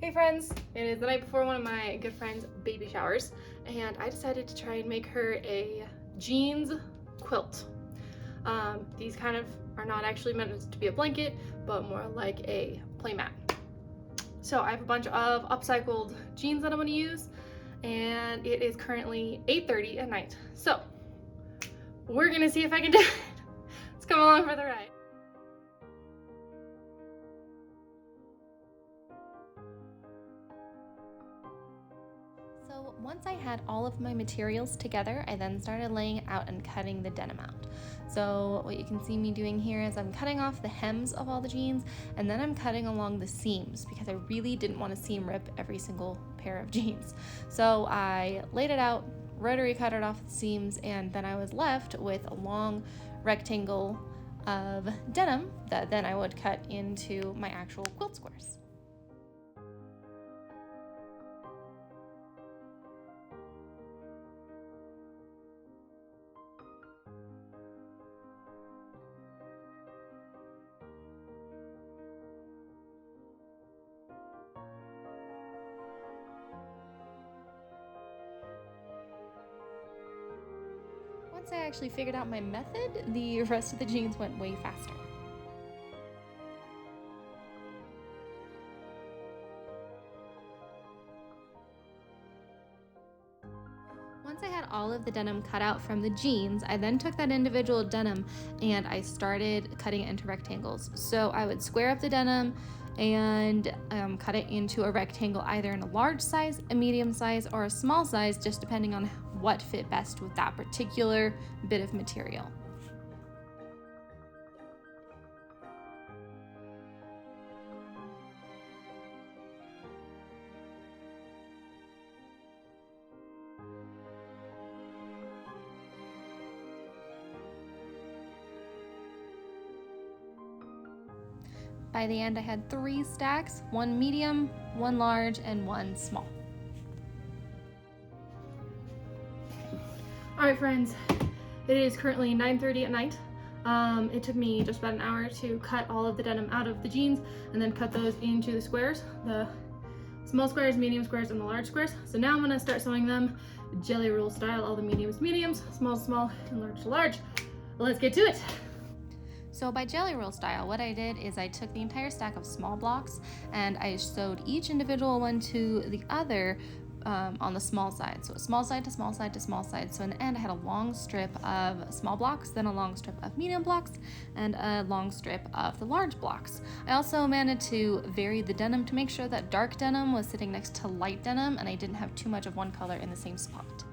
Hey friends, it is the night before one of my good friend's baby showers, and I decided to try and make her a jeans quilt. These kind of are not actually meant to be a blanket, but more like a playmat. So I have a bunch of upcycled jeans that I'm going to use, and it is currently 8:30 at night. So we're gonna see if I can do it. Let's come along for the ride. So once I had all of my materials together, I then started laying it out and cutting the denim out. So what you can see me doing here is I'm cutting off the hems of all the jeans, and then I'm cutting along the seams because I really didn't want to seam rip every single pair of jeans. So I laid it out, rotary cut it off the seams, and then I was left with a long rectangle of denim that then I would cut into my actual quilt squares. Once I actually figured out my method, the rest of the jeans went way faster. Once I had all of the denim cut out from the jeans, I then took that individual denim and I started cutting it into rectangles. So I would square up the denim and cut it into a rectangle, either in a large size, a medium size, or a small size, just depending on what fit best with that particular bit of material. By the end, I had 3 stacks, one medium, one large, and one small. All right, friends, it is currently 9:30 at night. It took me just about an hour to cut all of the denim out of the jeans and then cut those into the squares, the small squares, medium squares, and the large squares. So now I'm gonna start sewing them jelly roll style, all the mediums, small, small, and large to large. Let's get to it. So by jelly roll style, what I did is I took the entire stack of small blocks and I sewed each individual one to the other on the small side. So small side to small side to small side. So in the end, I had a long strip of small blocks, then a long strip of medium blocks, and a long strip of the large blocks. I also managed to vary the denim to make sure that dark denim was sitting next to light denim and I didn't have too much of one color in the same spot.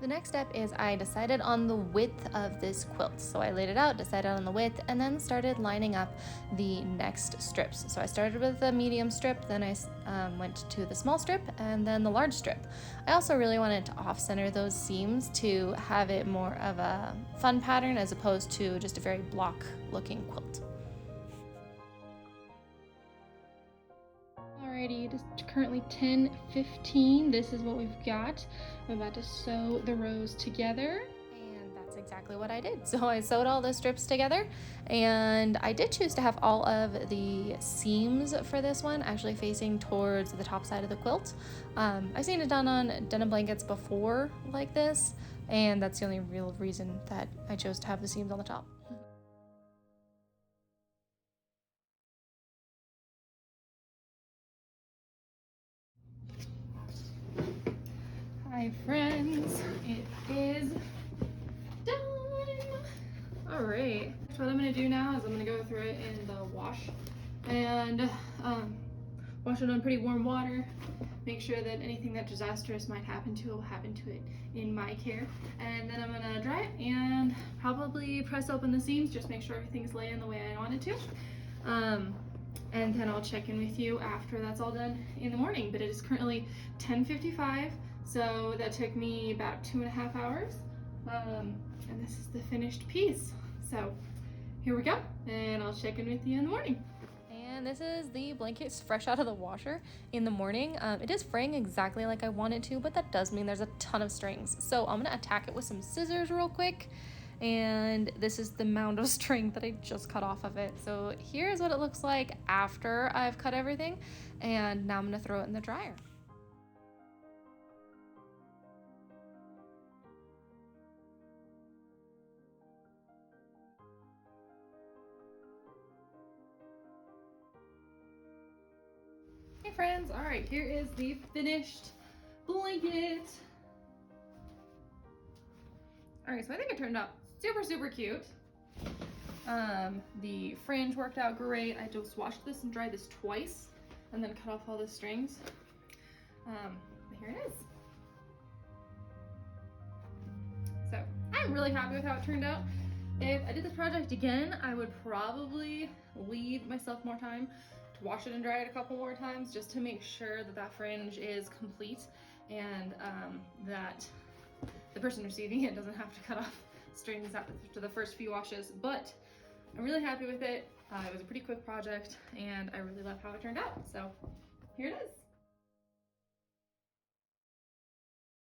The next step is I decided on the width of this quilt. So I laid it out, decided on the width, and then started lining up the next strips. So I started with the medium strip, then I went to the small strip, and then the large strip. I also really wanted to off-center those seams to have it more of a fun pattern as opposed to just a very block-looking quilt. Alrighty, it is currently 10:15. This is what we've got. I'm about to sew the rows together. And that's exactly what I did. So I sewed all the strips together, and I did choose to have all of the seams for this one actually facing towards the top side of the quilt. I've seen it done on denim blankets before like this, and that's the only real reason that I chose to have the seams on the top. Hi friends, it is done. All right, what I'm gonna do now is I'm gonna go through it in the wash and wash it on pretty warm water. Make sure that anything that disastrous might happen to it will happen to it in my care. And then I'm gonna dry it and probably press open the seams, just make sure everything's laying the way I want it to. And then I'll check in with you after that's all done in the morning. But it is currently 10:55. So that took me about 2.5 hours. And this is the finished piece. So here we go, and I'll check in with you in the morning. And this is the blankets fresh out of the washer in the morning. It is fraying exactly like I want it to, but that does mean there's a ton of strings. So I'm gonna attack it with some scissors real quick and this is the mound of string that I just cut off of it. So here's what it looks like after I've cut everything, and now I'm gonna throw it in the dryer. Hey friends, all right, here is the finished blanket. All right, so I think it turned out super cute. The fringe worked out great. I just washed this and dried this twice and then cut off all the strings. But here it is. So I'm really happy with how it turned out. If I did this project again, I would probably leave myself more time to wash it and dry it a couple more times just to make sure that that fringe is complete and that the person receiving it doesn't have to cut off strings after the first few washes. But I'm really happy with it. It was a pretty quick project and I really love how it turned out. So here it is.